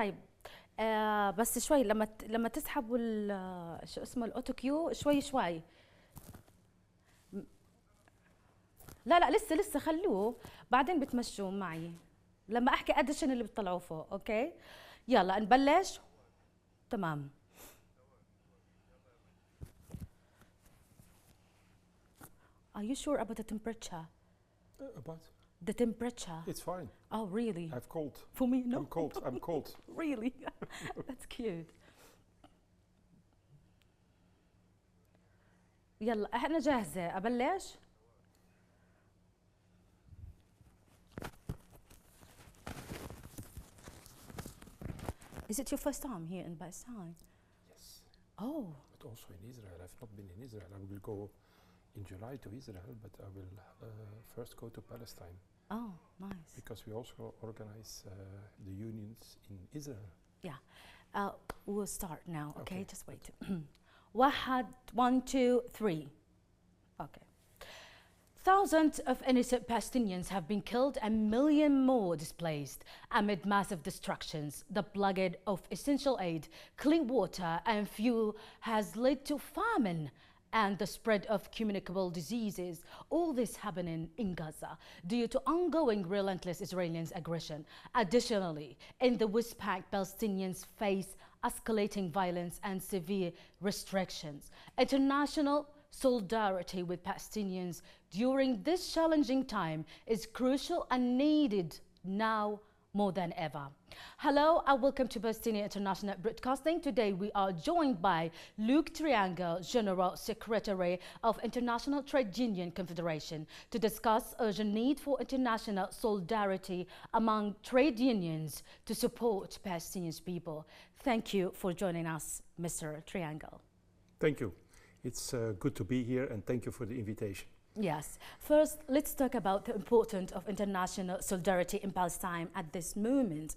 طيب بس شوي لما تسحبوا شو اسمه الاوتو كيو شوي شوي. لا لسه خلوه بعدين بتمشوا معي لما احكي اديشن اللي بتطلعوه فوق. اوكي يلا نبلش. تمام. Are you sure about the temperature? About? The temperature. It's fine. Oh, really? I've cold. For me, no. I'm cold. Really? That's cute. يلا احنا جاهزة. أبلش؟ Is it your first time here in Palestine? Yes. Oh. But also in Israel. I've not been in Israel. I will go in July to Israel, but I will first go to Palestine. Oh, nice. Because we also organize the unions in Israel. Yeah. We'll start now, okay? Just wait. One, two, three. Okay. Thousands of innocent Palestinians have been killed and a million more displaced amid massive destructions. The blockade of essential aid, clean water and fuel has led to famine and the spread of communicable diseases. All this happening in Gaza due to ongoing relentless Israeli aggression. Additionally, in the West Bank, Palestinians face escalating violence and severe restrictions. International solidarity with Palestinians during this challenging time is crucial and needed now more than ever. Hello and welcome to Palestinian International Broadcasting. Today we are joined by Luke Triangle, General Secretary of International Trade Union Confederation, to discuss urgent need for international solidarity among trade unions to support Palestinian people. Thank you for joining us, Mr. Triangle. Thank you. It's good to be here and thank you for the invitation. Yes. First, let's talk about the importance of international solidarity in Palestine at this moment,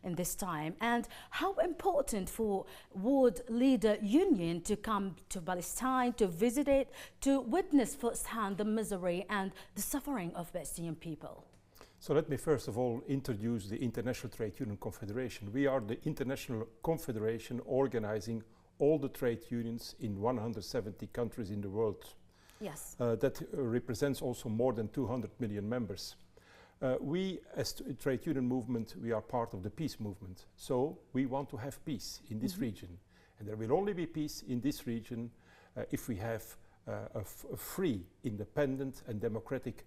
in this time, and how important for World Leader Union to come to Palestine, to visit it, to witness firsthand the misery and the suffering of Palestinian people. So let me first of all introduce the International Trade Union Confederation. We are the international confederation organizing all the trade unions in 170 countries in the world. Yes. That represents also more than 200 million members. We, as trade union movement, we are part of the peace movement. So we want to have peace in this region. And there will only be peace in this region if we have a free, independent and democratic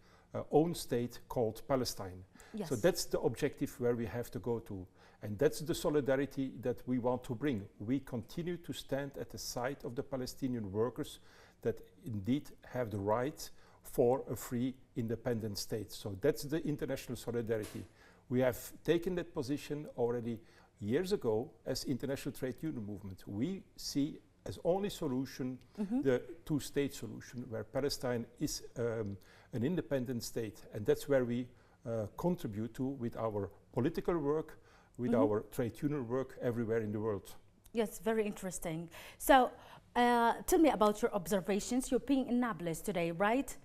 own state called Palestine. Yes. So that's the objective where we have to go to. And that's the solidarity that we want to bring. We continue to stand at the side of the Palestinian workers that indeed have the right for a free, independent state. So that's the international solidarity. We have taken that position already years ago as International Trade Union Movement. We see as only solution the two-state solution, where Palestine is an independent state. And that's where we contribute to with our political work, with our trade union work everywhere in the world. Yes, very interesting. So tell me about your observations. You're being in Nablus today, right?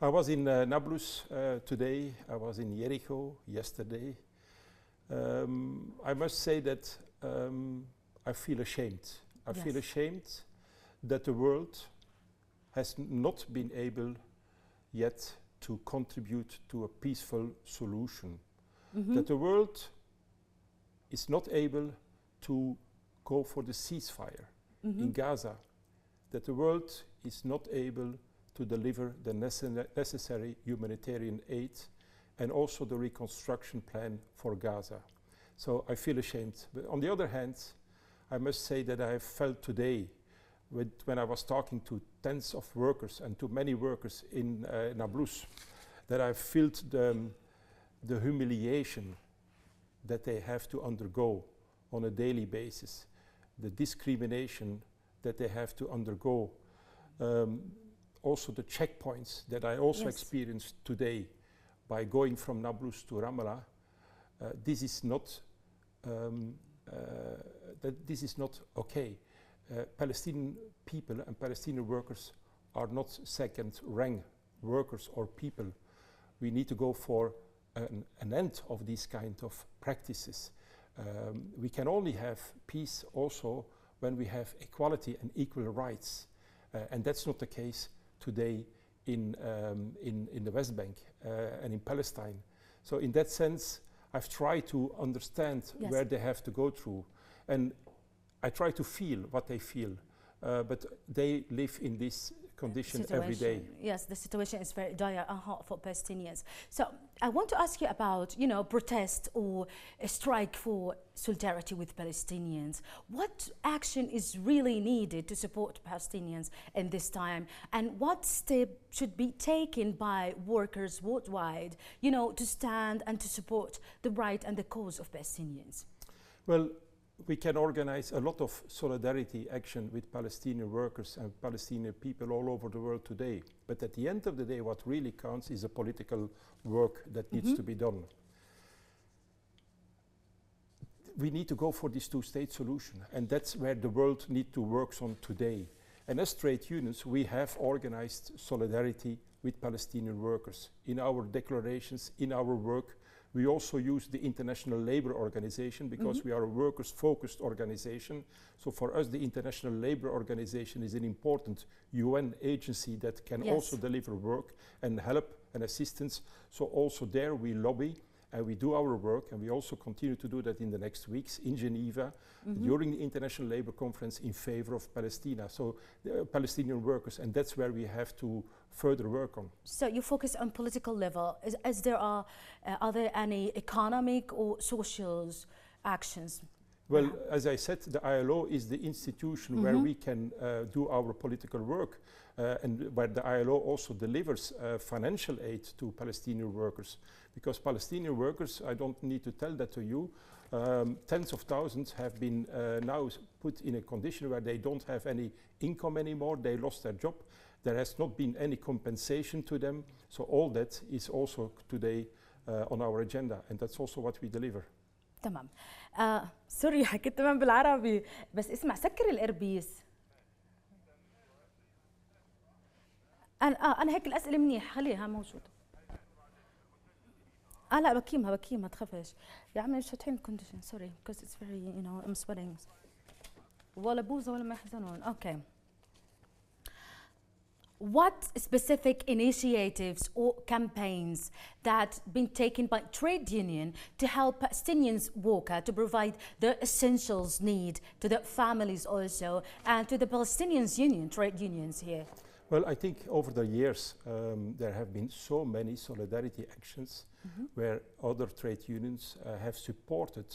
I was in Nablus today. I was in Jericho yesterday. I must say that I feel ashamed. I feel ashamed that the world has not been able yet to contribute to a peaceful solution. That the world is not able to go for the ceasefire in Gaza, that the world is not able to deliver the necessary humanitarian aid and also the reconstruction plan for Gaza. So I feel ashamed. But on the other hand, I must say that I have felt today, when I was talking to tens of workers and to many workers in Nablus, that I felt the humiliation that they have to undergo on a daily basis, the discrimination that they have to undergo, also the checkpoints that I also experienced today by going from Nablus to Ramallah. This is not okay. Palestinian people and Palestinian workers are not second-rank workers or people. We need to go for an end of these kind of practices. We can only have peace also when we have equality and equal rights. And that's not the case today in the West Bank and in Palestine. So in that sense, I've tried to understand where they have to go through. And I try to feel what they feel. But they live in this condition every day. Yes, the situation is very dire and hard for Palestinians. So I want to ask you about, protest or a strike for solidarity with Palestinians. What action is really needed to support Palestinians in this time? And what step should be taken by workers worldwide, to stand and to support the right and the cause of Palestinians? Well, we can organize a lot of solidarity action with Palestinian workers and Palestinian people all over the world today. But at the end of the day, what really counts is a political work that needs to be done. We need to go for this two-state solution, and that's where the world needs to work on today. And as trade unions, we have organized solidarity with Palestinian workers in our declarations, in our work. We also use the International Labour Organization because we are a workers-focused organization. So for us, the International Labour Organization is an important UN agency that can also deliver work and help and assistance. So also there we lobby and we do our work, and we also continue to do that in the next weeks in Geneva during the International Labour Conference in favor of Palestine. So Palestinian workers, and that's where we have to further work on. So you focus on political level. Are there any economic or social actions? Well, as I said, the ILO is the institution where we can do our political work, and where the ILO also delivers financial aid to Palestinian workers. Because Palestinian workers, I don't need to tell that to you, tens of thousands have been now put in a condition where they don't have any income anymore, they lost their job, there has not been any compensation to them, so all that is also today on our agenda, and that's also what we deliver. تمام. سوري حكيت تمام بالعربي، بس اسمع سكر الإربيس. أنا هيك الأسئلة منيح، خليها موجودة. لا بكيمها تخافش. يا عمي مش فاتحين الكونديشن، سوري because it's very I'm sweating. ولا بوزة ولا ما يحزنون. Okay. What specific initiatives or campaigns that been taken by trade union to help Palestinians workers to provide the essentials need to their families also and to the Palestinians union, trade unions here? Well, I think over the years there have been so many solidarity actions where other trade unions have supported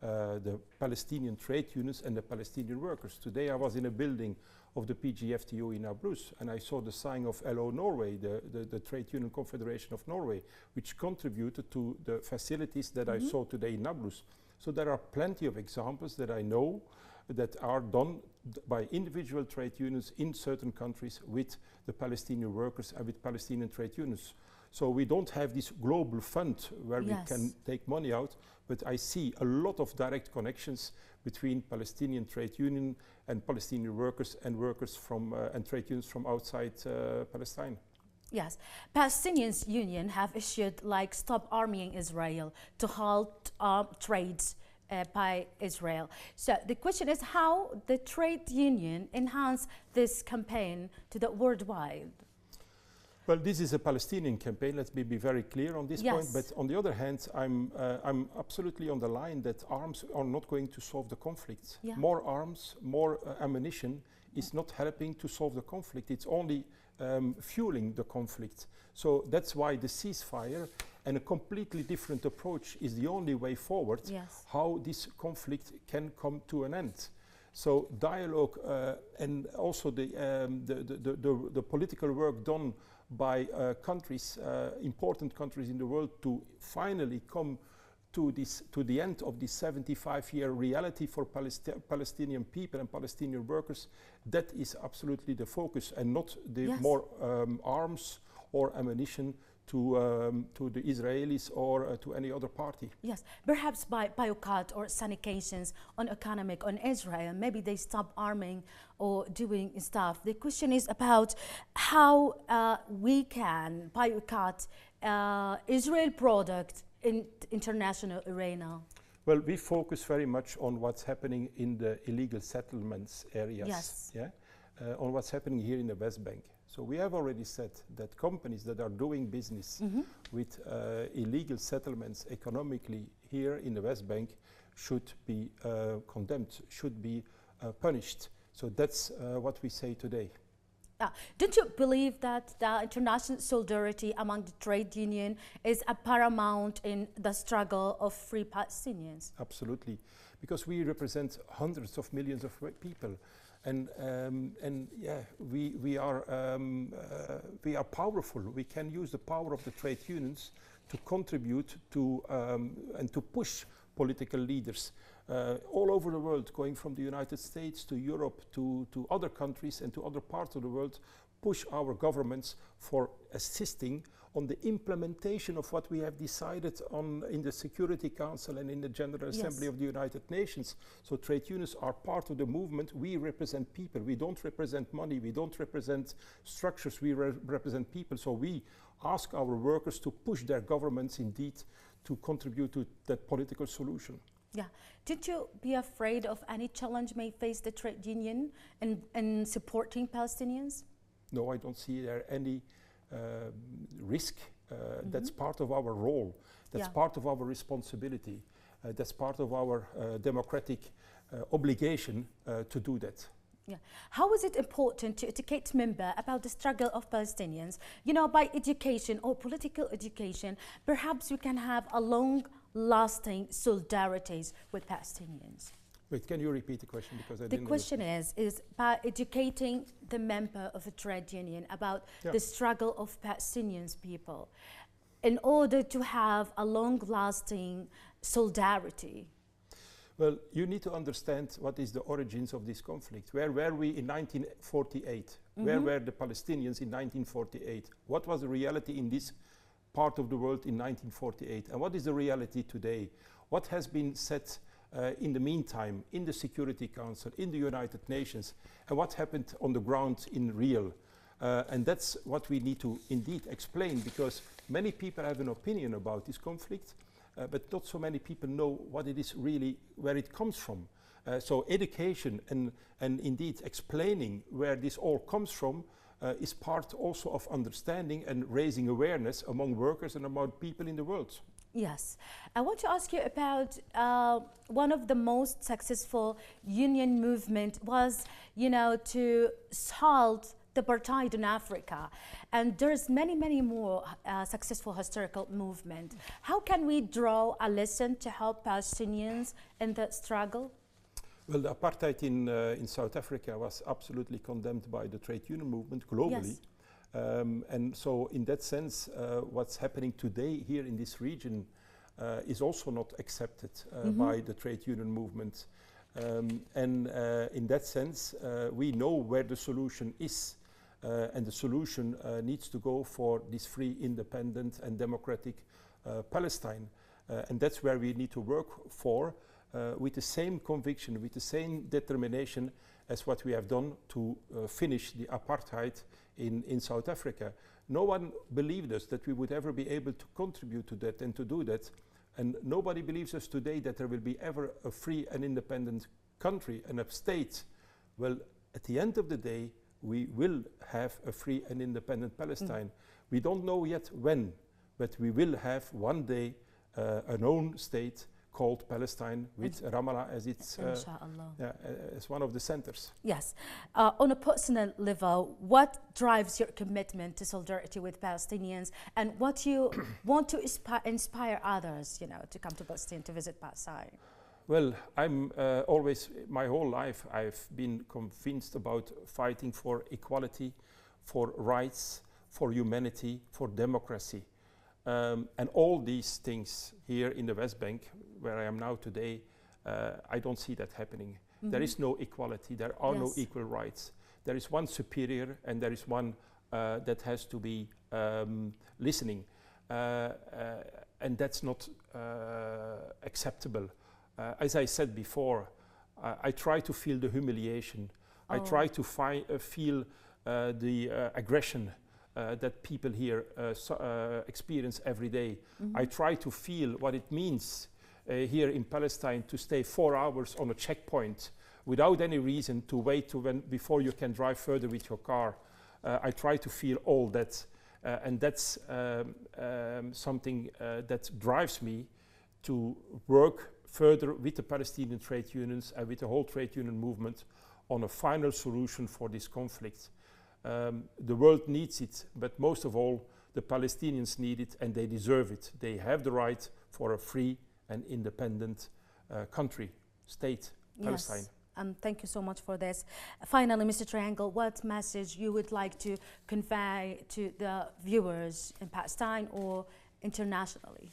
the Palestinian trade unions and the Palestinian workers. Today I was in a building of the PGFTU in Amidst, and I saw the sign of LO Norway, the Trade Union Confederation of Norway, which contributed to the facilities that I saw today in Amidst. So there are plenty of examples that I know that are done by individual trade unions in certain countries with the Palestinian workers and with Palestinian trade unions. So we don't have this global fund where we can take money out, but I see a lot of direct connections between Palestinian trade union and Palestinian workers and workers from and trade unions from outside Palestine. Yes, Palestinians Union have issued like stop arming Israel to halt trades by Israel. So the question is how the trade union enhance this campaign to the worldwide. Well, this is a Palestinian campaign. Let me be very clear on this point. But on the other hand, I'm absolutely on the line that arms are not going to solve the conflict. More arms, more ammunition is not helping to solve the conflict. It's only fueling the conflict. So that's why the ceasefire and a completely different approach is the only way forward. How this conflict can come to an end. So dialogue and also the political work done by countries, important countries in the world, to finally come to the end of this 75-year reality for Palestinian people and Palestinian workers. That is absolutely the focus, and not the more arms or ammunition to the Israelis or to any other party. Yes, perhaps by boycott or sanctions on economic on Israel, maybe they stop arming or doing stuff. The question is about how we can boycott Israel product in international arena. Well, we focus very much on what's happening in the illegal settlements areas. Yes. Yeah, on what's happening here in the West Bank. So we have already said that companies that are doing business with illegal settlements economically here in the West Bank should be condemned, should be punished. So that's what we say today. Don't you believe that the international solidarity among the trade union is a paramount in the struggle of free Palestinians? Absolutely, because we represent hundreds of millions of people, and yeah, we are powerful. We can use the power of the trade unions to contribute to and to push political leaders all over the world, going from the United States to Europe to other countries and to other parts of the world, push our governments for assisting on the implementation of what we have decided on in the Security Council and in the General Assembly of the United Nations. So trade unions are part of the movement. We represent people. We don't represent money. We don't represent structures. We represent people. So we ask our workers to push their governments indeed to contribute to that political solution. Yeah. Did you be afraid of any challenge may face the trade union in supporting Palestinians? No, I don't see there any risk. That's part of our role. That's part of our responsibility. That's part of our democratic obligation to do that. Yeah. How is it important to educate members about the struggle of Palestinians? You know, by education or political education, perhaps we can have a long-lasting solidarities with Palestinians. Wait, can you repeat the question? Because I didn't. The question is by educating the member of a trade union about the struggle of Palestinians people, in order to have a long-lasting solidarity. Well, you need to understand what is the origins of this conflict. Where were we in 1948? Where were the Palestinians in 1948? What was the reality in this part of the world in 1948? And what is the reality today? What has been said in the meantime in the Security Council, in the United Nations, and what happened on the ground in real? And that's what we need to indeed explain, because many people have an opinion about this conflict, but not so many people know what it is really, where it comes from. So education and indeed explaining where this all comes from is part also of understanding and raising awareness among workers and among people in the world. Yes. I want to ask you about one of the most successful union movement was, you know, to halt the apartheid in Africa. And there's many more successful historical movement. How can we draw a lesson to help Palestinians in that struggle? Well, the apartheid in South Africa was absolutely condemned by the trade union movement globally. Yes. And so in that sense, what's happening today here in this region is also not accepted by the trade union movement. And in that sense, we know where the solution is. And the solution needs to go for this free, independent and democratic Palestine. And that's where we need to work for with the same conviction, with the same determination as what we have done to finish the apartheid in South Africa. No one believed us that we would ever be able to contribute to that and to do that. And nobody believes us today that there will be ever a free and independent country and a state. Well, at the end of the day, we will have a free and independent Palestine. We don't know yet when, but we will have one day an own state called Palestine, with Ramallah as its as one of the centers. Yes. On a personal level, what drives your commitment to solidarity with Palestinians, and what you want to inspire others, you know, to come to Palestine, to visit Palestine? Well, I'm always, my whole life, I've been convinced about fighting for equality, for rights, for humanity, for democracy. And all these things here in the West Bank, where I am now today, I don't see that happening. There is no equality, there are no equal rights. There is one superior and there is one that has to be listening. And that's not acceptable. As I said before, I try to feel the humiliation. I try to feel the aggression that people here experience every day. I try to feel what it means here in Palestine to stay 4 hours on a checkpoint without any reason to wait before you can drive further with your car. I try to feel all that, and that's something that drives me to work further with the Palestinian trade unions and with the whole trade union movement on a final solution for this conflict. The world needs it, but most of all, the Palestinians need it, and they deserve it. They have the right for a free and independent country, state, Palestine. Yes. Thank you so much for this. Finally, Mr. Triangle, what message you would like to convey to the viewers in Palestine or internationally?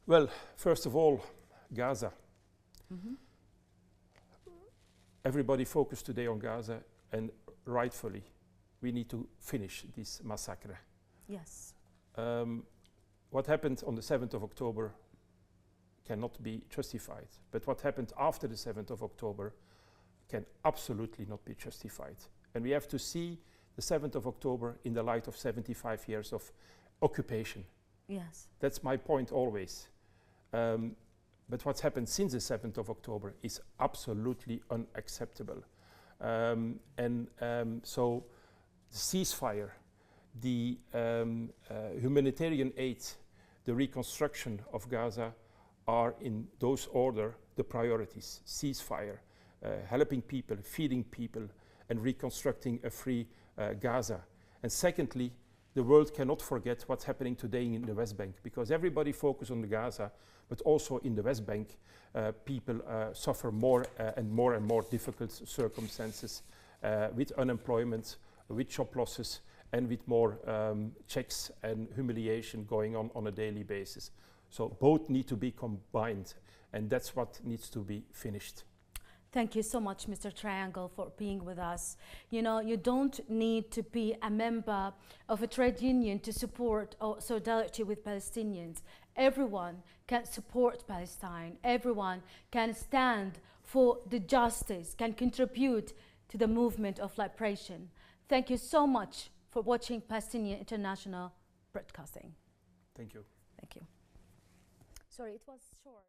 Well, first of all, Gaza. Everybody focused today on Gaza, and rightfully, we need to finish this massacre. Yes. What happened on the 7th of October cannot be justified. But what happened after the 7th of October can absolutely not be justified. And we have to see the 7th of October in the light of 75 years of occupation. Yes. That's my point always. But what's happened since the 7th of October is absolutely unacceptable. So the ceasefire, the humanitarian aid, the reconstruction of Gaza are in those order the priorities. Ceasefire, helping people, feeding people, and reconstructing a free Gaza. And secondly, the world cannot forget what's happening today in the West Bank, because everybody focuses on the Gaza, but also in the West Bank, people suffer more and more difficult circumstances with unemployment, with job losses, and with more checks and humiliation going on a daily basis. So both need to be combined, and that's what needs to be finished. Thank you so much, Mr. Triangle, for being with us. You know, you don't need to be a member of a trade union to support solidarity with Palestinians. Everyone can support Palestine. Everyone can stand for the justice, can contribute to the movement of liberation. Thank you so much for watching Palestinian International Broadcasting. Thank you. Thank you. Sorry, it was short.